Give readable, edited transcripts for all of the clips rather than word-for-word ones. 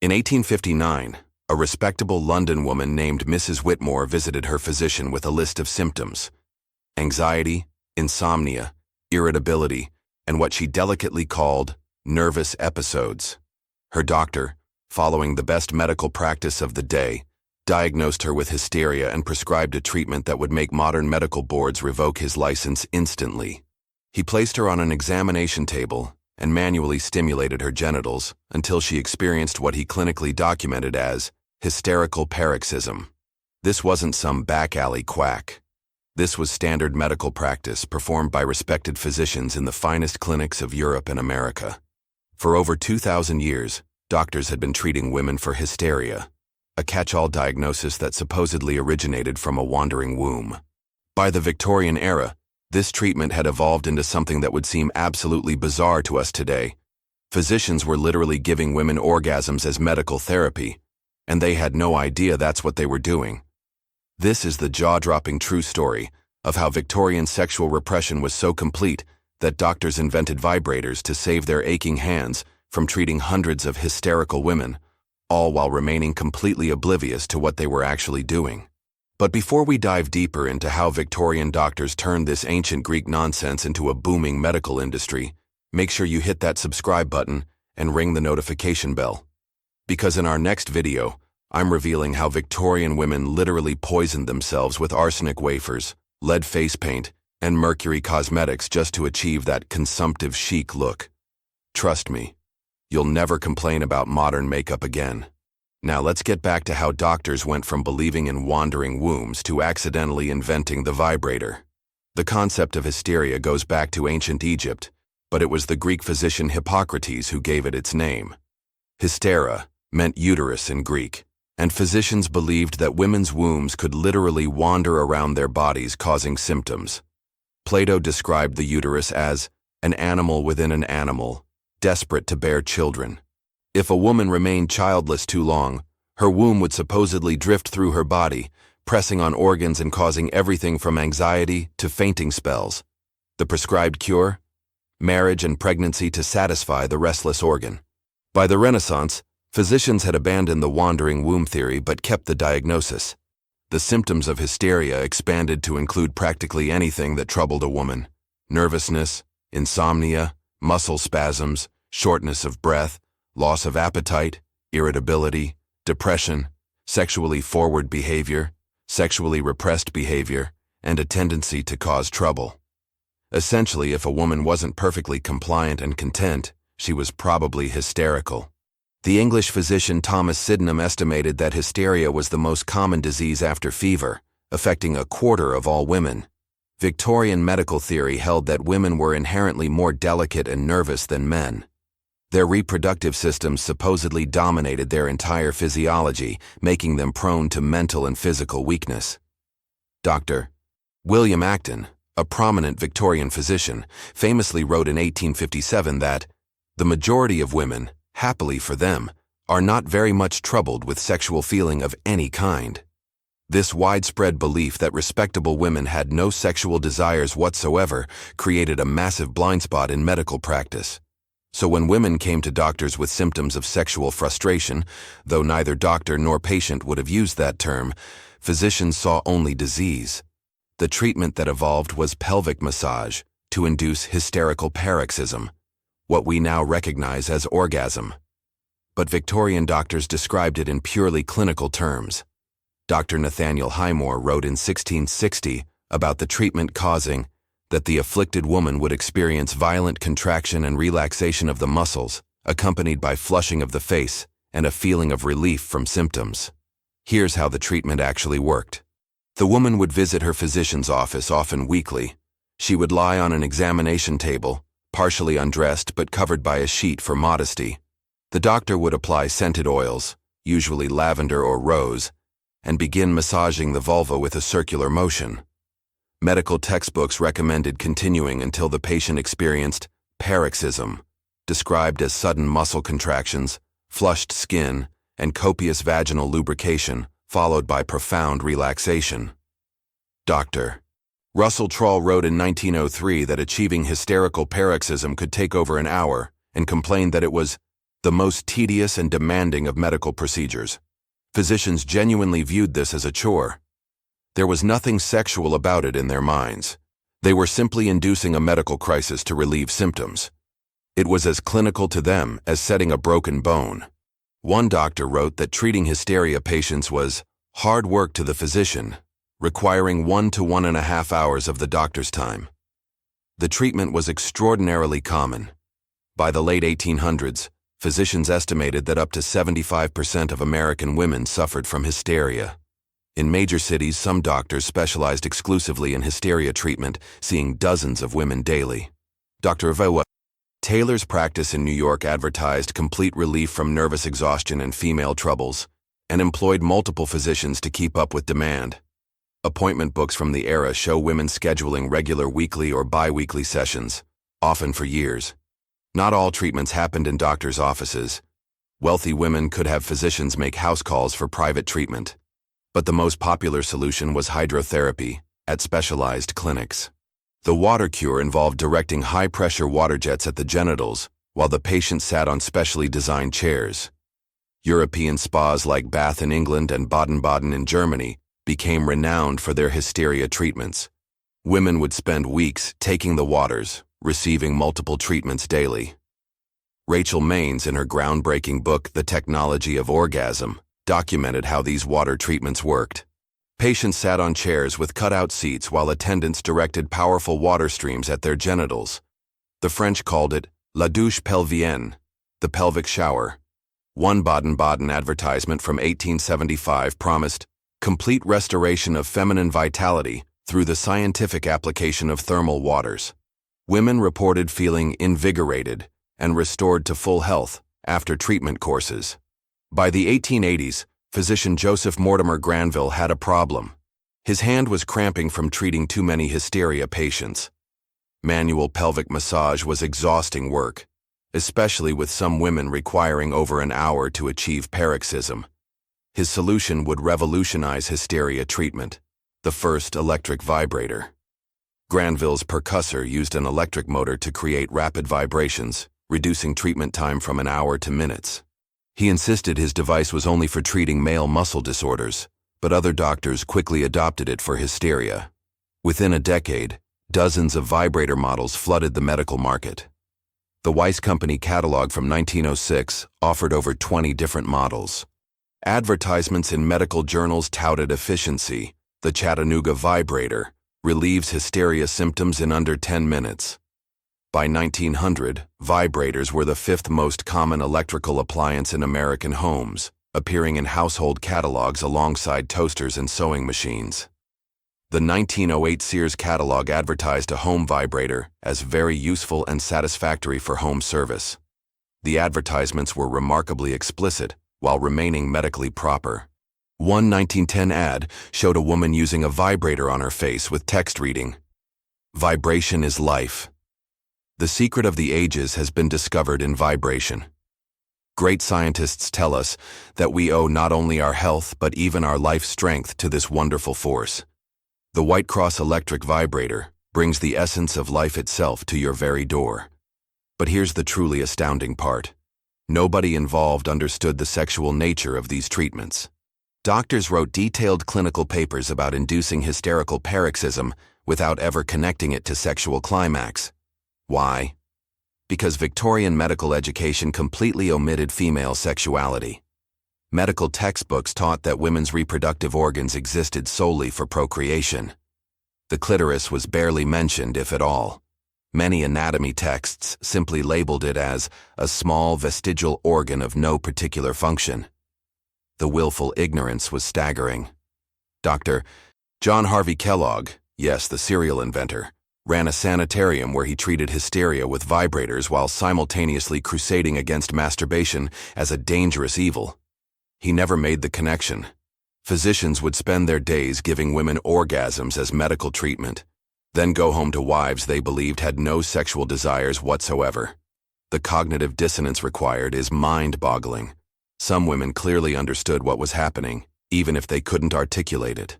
In 1859, a respectable London woman named Mrs. Whitmore visited her physician with a list of symptoms: anxiety, insomnia, irritability, and what she delicately called nervous episodes. Her doctor, following the best medical practice of the day, diagnosed her with hysteria and prescribed a treatment that would make modern medical boards revoke his license instantly. He placed her on an examination table and manually stimulated her genitals until she experienced what he clinically documented as hysterical paroxysm. This wasn't some back-alley quack. This was standard medical practice performed by respected physicians in the finest clinics of Europe and America. For over 2,000 years, doctors had been treating women for hysteria, a catch-all diagnosis that supposedly originated from a wandering womb. By the Victorian era, this treatment had evolved into something that would seem absolutely bizarre to us today. Physicians were literally giving women orgasms as medical therapy, and they had no idea that's what they were doing. This is the jaw-dropping true story of how Victorian sexual repression was so complete that doctors invented vibrators to save their aching hands from treating hundreds of hysterical women, all while remaining completely oblivious to what they were actually doing. But before we dive deeper into how Victorian doctors turned this ancient Greek nonsense into a booming medical industry, make sure you hit that subscribe button and ring the notification bell. Because in our next video, I'm revealing how Victorian women literally poisoned themselves with arsenic wafers, lead face paint, and mercury cosmetics just to achieve that consumptive chic look. Trust me, you'll never complain about modern makeup again. Now let's get back to how doctors went from believing in wandering wombs to accidentally inventing the vibrator. The concept of hysteria goes back to ancient Egypt, but it was the Greek physician Hippocrates who gave it its name. Hystera meant uterus in Greek, and physicians believed that women's wombs could literally wander around their bodies causing symptoms. Plato described the uterus as an animal within an animal, desperate to bear children. If a woman remained childless too long, her womb would supposedly drift through her body, pressing on organs and causing everything from anxiety to fainting spells. The prescribed cure? Marriage and pregnancy to satisfy the restless organ. By the Renaissance, physicians had abandoned the wandering womb theory but kept the diagnosis. The symptoms of hysteria expanded to include practically anything that troubled a woman: nervousness, insomnia, muscle spasms, shortness of breath, loss of appetite, irritability, depression, sexually forward behavior, sexually repressed behavior, and a tendency to cause trouble. Essentially, if a woman wasn't perfectly compliant and content, she was probably hysterical. The English physician Thomas Sydenham estimated that hysteria was the most common disease after fever, affecting a quarter of all women. Victorian medical theory held that women were inherently more delicate and nervous than men. Their reproductive systems supposedly dominated their entire physiology, making them prone to mental and physical weakness. Dr. William Acton, a prominent Victorian physician, famously wrote in 1857 that the majority of women, happily for them, are not very much troubled with sexual feeling of any kind. This widespread belief that respectable women had no sexual desires whatsoever created a massive blind spot in medical practice. So when women came to doctors with symptoms of sexual frustration, though neither doctor nor patient would have used that term, physicians saw only disease. The treatment that evolved was pelvic massage to induce hysterical paroxysm, what we now recognize as orgasm. But Victorian doctors described it in purely clinical terms. Dr. Nathaniel Highmore wrote in 1660 about the treatment causing that the afflicted woman would experience violent contraction and relaxation of the muscles, accompanied by flushing of the face and a feeling of relief from symptoms. Here's how the treatment actually worked. The woman would visit her physician's office often weekly. She would lie on an examination table, partially undressed but covered by a sheet for modesty. The doctor would apply scented oils, usually lavender or rose, and begin massaging the vulva with a circular motion. Medical textbooks recommended continuing until the patient experienced paroxysm, described as sudden muscle contractions, flushed skin, and copious vaginal lubrication, followed by profound relaxation. Dr. Russell Troll wrote in 1903 that achieving hysterical paroxysm could take over an hour and complained that it was the most tedious and demanding of medical procedures. Physicians genuinely viewed this as a chore. There was nothing sexual about it in their minds. They were simply inducing a medical crisis to relieve symptoms. It was as clinical to them as setting a broken bone. One doctor wrote that treating hysteria patients was hard work to the physician, requiring 1 to 1.5 hours of the doctor's time. The treatment was extraordinarily common. By the late 1800s, physicians estimated that up to 75% of American women suffered from hysteria. In major cities, some doctors specialized exclusively in hysteria treatment, seeing dozens of women daily. Dr. Taylor's practice in New York advertised complete relief from nervous exhaustion and female troubles, and employed multiple physicians to keep up with demand. Appointment books from the era show women scheduling regular weekly or bi-weekly sessions, often for years. Not all treatments happened in doctors' offices. Wealthy women could have physicians make house calls for private treatment. But the most popular solution was hydrotherapy at specialized clinics. The water cure involved directing high-pressure water jets at the genitals while the patient sat on specially designed chairs. European spas like Bath in England and Baden-Baden in Germany became renowned for their hysteria treatments. Women would spend weeks taking the waters, receiving multiple treatments daily. Rachel Maines, in her groundbreaking book, The Technology of Orgasm, documented how these water treatments worked. Patients sat on chairs with cutout seats while attendants directed powerful water streams at their genitals. The French called it la douche pelvienne, the pelvic shower. One Baden-Baden advertisement from 1875 promised complete restoration of feminine vitality through the scientific application of thermal waters. Women reported feeling invigorated and restored to full health after treatment courses. By the 1880s, physician Joseph Mortimer Granville had a problem. His hand was cramping from treating too many hysteria patients. Manual pelvic massage was exhausting work, especially with some women requiring over an hour to achieve paroxysm. His solution would revolutionize hysteria treatment, the first electric vibrator. Granville's percussor used an electric motor to create rapid vibrations, reducing treatment time from an hour to minutes. He insisted his device was only for treating male muscle disorders, but other doctors quickly adopted it for hysteria. Within a decade, dozens of vibrator models flooded the medical market. The Weiss Company catalog from 1906 offered over 20 different models. Advertisements in medical journals touted efficiency. The Chattanooga vibrator relieves hysteria symptoms in under 10 minutes. By 1900, vibrators were the 5th most common electrical appliance in American homes, appearing in household catalogs alongside toasters and sewing machines. The 1908 Sears catalog advertised a home vibrator as very useful and satisfactory for home service. The advertisements were remarkably explicit while remaining medically proper. One 1910 ad showed a woman using a vibrator on her face with text reading, "Vibration is life. The secret of the ages has been discovered in vibration." Great scientists tell us that we owe not only our health but even our life strength to this wonderful force. The White Cross electric vibrator brings the essence of life itself to your very door. But here's the truly astounding part. Nobody involved understood the sexual nature of these treatments. Doctors wrote detailed clinical papers about inducing hysterical paroxysm without ever connecting it to sexual climax. Why? Because Victorian medical education completely omitted female sexuality. Medical textbooks taught that women's reproductive organs existed solely for procreation. The clitoris was barely mentioned, if at all. Many anatomy texts simply labeled it as a small vestigial organ of no particular function. The willful ignorance was staggering. Dr. John Harvey Kellogg, yes, the cereal inventor, ran a sanitarium where he treated hysteria with vibrators while simultaneously crusading against masturbation as a dangerous evil. He never made the connection. Physicians would spend their days giving women orgasms as medical treatment, then go home to wives they believed had no sexual desires whatsoever. The cognitive dissonance required is mind-boggling. Some women clearly understood what was happening, even if they couldn't articulate it.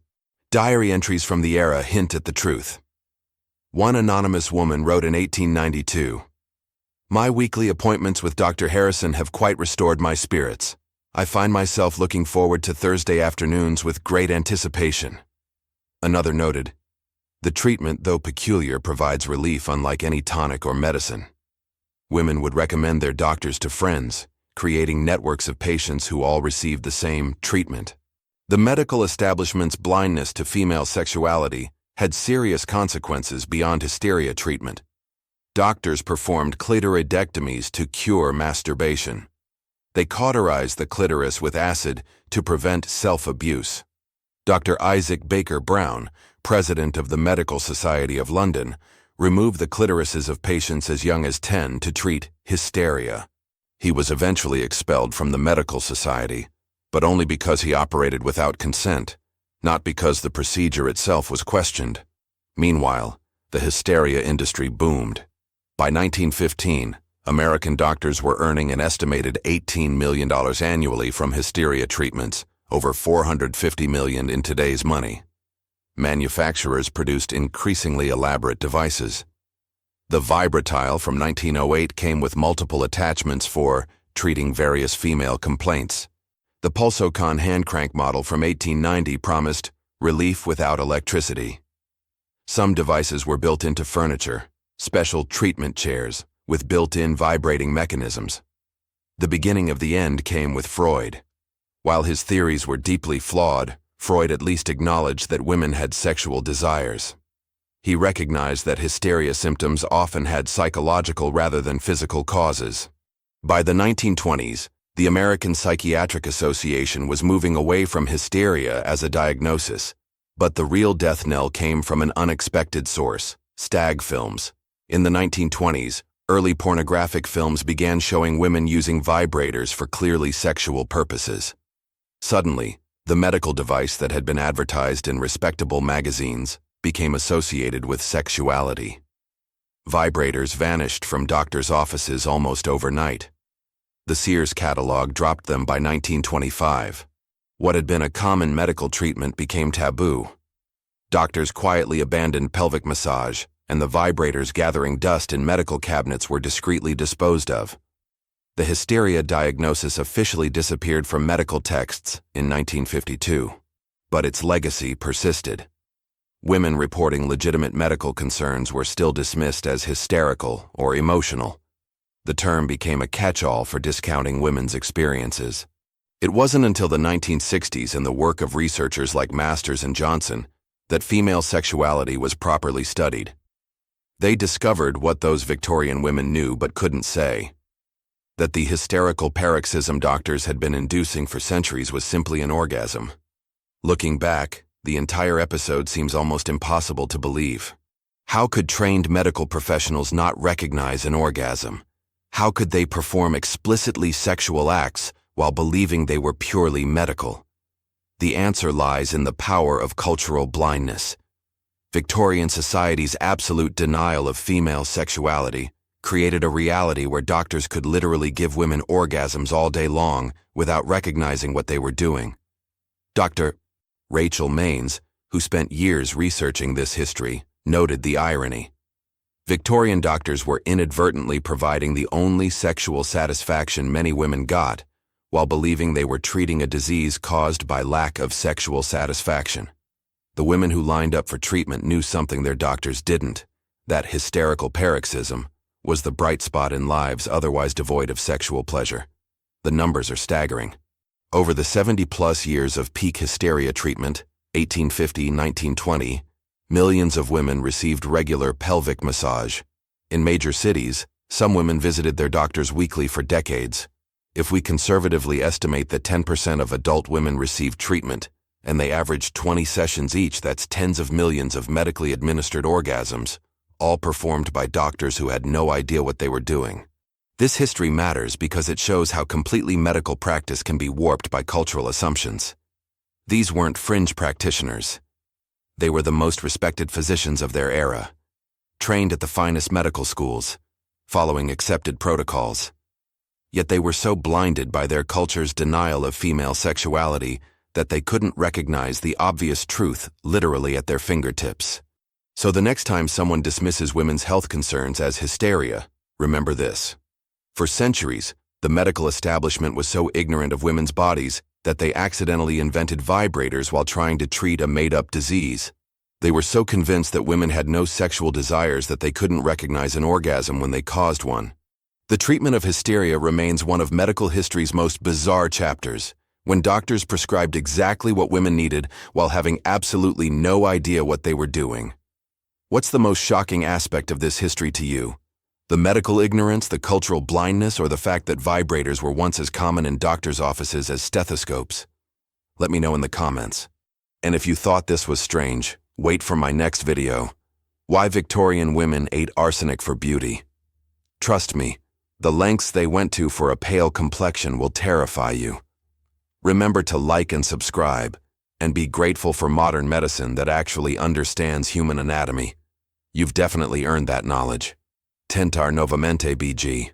Diary entries from the era hint at the truth. One anonymous woman wrote in 1892, My weekly appointments with Dr. Harrison have quite restored my spirits. I find myself looking forward to Thursday afternoons with great anticipation. Another noted, the treatment, though peculiar, provides relief unlike any tonic or medicine. Women would recommend their doctors to friends, creating networks of patients who all receive the same treatment. The medical establishment's blindness to female sexuality had serious consequences beyond hysteria treatment. Doctors performed clitoridectomies to cure masturbation. They cauterized the clitoris with acid to prevent self-abuse. Dr. Isaac Baker Brown, president of the Medical Society of London, removed the clitorises of patients as young as 10 to treat hysteria. He was eventually expelled from the Medical Society, but only because he operated without consent, not because the procedure itself was questioned. Meanwhile, the hysteria industry boomed. By 1915, American doctors were earning an estimated $18 million annually from hysteria treatments, over $450 million in today's money. Manufacturers produced increasingly elaborate devices. The Vibratile from 1908 came with multiple attachments for treating various female complaints. The Pulsocon hand crank model from 1890 promised relief without electricity. Some devices were built into furniture, special treatment chairs with built-in vibrating mechanisms. The beginning of the end came with Freud. While his theories were deeply flawed, Freud at least acknowledged that women had sexual desires. He recognized that hysteria symptoms often had psychological rather than physical causes. By the 1920s, the American Psychiatric Association was moving away from hysteria as a diagnosis, but the real death knell came from an unexpected source: stag films. In the 1920s, early pornographic films began showing women using vibrators for clearly sexual purposes. Suddenly, the medical device that had been advertised in respectable magazines became associated with sexuality. Vibrators vanished from doctors' offices almost overnight. The Sears catalog dropped them by 1925. What had been a common medical treatment became taboo. Doctors quietly abandoned pelvic massage, and the vibrators gathering dust in medical cabinets were discreetly disposed of. The hysteria diagnosis officially disappeared from medical texts in 1952, but its legacy persisted. Women reporting legitimate medical concerns were still dismissed as hysterical or emotional. The term became a catch-all for discounting women's experiences. It wasn't until the 1960s and the work of researchers like Masters and Johnson that female sexuality was properly studied. They discovered what those Victorian women knew but couldn't say: that the hysterical paroxysm doctors had been inducing for centuries was simply an orgasm. Looking back, the entire episode seems almost impossible to believe. How could trained medical professionals not recognize an orgasm? How could they perform explicitly sexual acts while believing they were purely medical? The answer lies in the power of cultural blindness. Victorian society's absolute denial of female sexuality created a reality where doctors could literally give women orgasms all day long without recognizing what they were doing. Dr. Rachel Maines, who spent years researching this history, noted the irony. Victorian doctors were inadvertently providing the only sexual satisfaction many women got, while believing they were treating a disease caused by lack of sexual satisfaction. The women who lined up for treatment knew something their doctors didn't: that hysterical paroxysm was the bright spot in lives otherwise devoid of sexual pleasure. The numbers are staggering. Over the 70-plus years of peak hysteria treatment, 1850-1920, millions of women received regular pelvic massage. In major cities, some women visited their doctors weekly for decades. If we conservatively estimate that 10% of adult women received treatment, and they averaged 20 sessions each, that's tens of millions of medically administered orgasms, all performed by doctors who had no idea what they were doing. This history matters because it shows how completely medical practice can be warped by cultural assumptions. These weren't fringe practitioners. They were the most respected physicians of their era, trained at the finest medical schools, following accepted protocols. Yet they were so blinded by their culture's denial of female sexuality that they couldn't recognize the obvious truth literally at their fingertips. So the next time someone dismisses women's health concerns as hysteria, remember this: For centuries, the medical establishment was so ignorant of women's bodies that they accidentally invented vibrators while trying to treat a made-up disease. They were so convinced that women had no sexual desires that they couldn't recognize an orgasm when they caused one. The treatment of hysteria remains one of medical history's most bizarre chapters, when doctors prescribed exactly what women needed while having absolutely no idea what they were doing. What's the most shocking aspect of this history to you? The medical ignorance, the cultural blindness, or the fact that vibrators were once as common in doctors' offices as stethoscopes? Let me know in the comments. And if you thought this was strange, wait for my next video. Why Victorian women ate arsenic for beauty. Trust me, the lengths they went to for a pale complexion will terrify you. Remember to like and subscribe, and be grateful for modern medicine that actually understands human anatomy. You've definitely earned that knowledge. Tentar novamente BG.